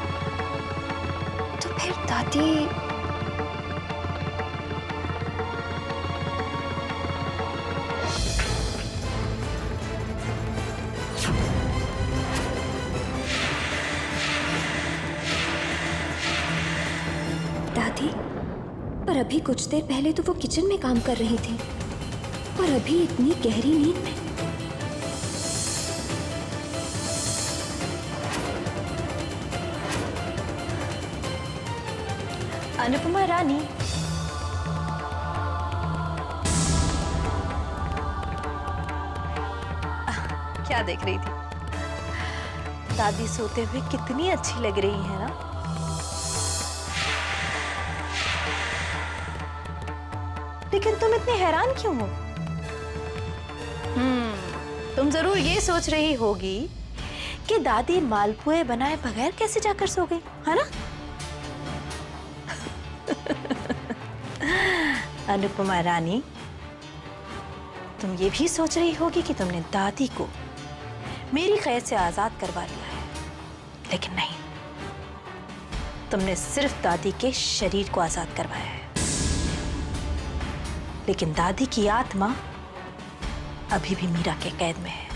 Speaker 2: तो फिर दादी दादी, पर अभी कुछ देर पहले तो वो किचन में काम कर रही थी, और अभी इतनी गहरी नींद में।
Speaker 4: अनुपमा रानी, क्या देख रही थी? दादी सोते हुए कितनी अच्छी लग रही है ना? लेकिन तुम इतने हैरान क्यों हो? तुम जरूर ये सोच रही होगी कि दादी मालपुए बनाए बगैर कैसे जाकर सो गई, है ना? अनुपमा रानी, तुम ये भी सोच रही होगी कि तुमने दादी को मेरी कैद से आजाद करवा लिया है, लेकिन नहीं, तुमने सिर्फ दादी के शरीर को आजाद करवाया है। लेकिन दादी की आत्मा अभी भी मीरा के कैद में है,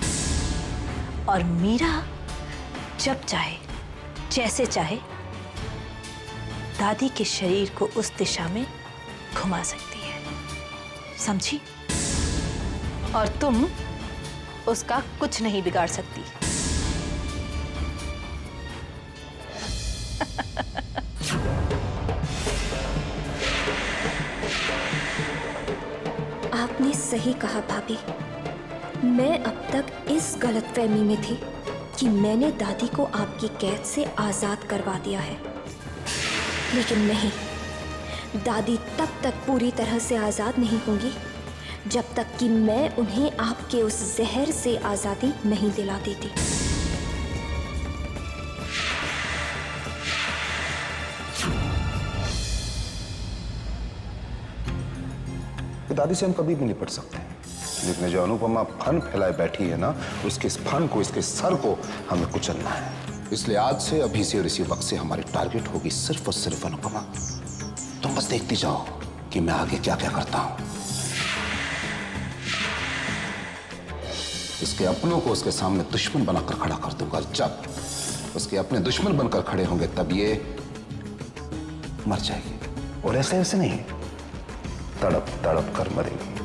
Speaker 4: और मीरा जब चाहे, जैसे चाहे, दादी के शरीर को उस दिशा में घुमा सकती है, समझी? और तुम उसका कुछ नहीं बिगाड़ सकती।
Speaker 2: आपने सही कहा भाभी, मैं अब तक इस गलतफहमी में थी कि मैंने दादी को आपकी कैद से आजाद करवा दिया है, लेकिन नहीं, दादी तब तक पूरी तरह से आजाद नहीं होंगी जब तक कि मैं उन्हें आपके उस जहर से आजादी नहीं दिला देती।
Speaker 8: दादी से हम कभी भी निपट सकते हैं, लेकिन जो अनुपमा फन फैलाए बैठी है ना, उसके इस फन को, इसके सर को हमें कुचलना है। इसलिए आज से, अभी से और इसी वक्त से हमारी टारगेट होगी सिर्फ और सिर्फ अनुपमा। तुम बस देखती जाओ कि मैं आगे क्या क्या करता हूं। इसके अपनों को उसके सामने दुश्मन बनाकर खड़ा कर दूंगा। जब उसके अपने दुश्मन बनकर खड़े होंगे तब ये मर जाएगी, और ऐसे ऐसे नहीं, तड़प तड़प कर मरेगी।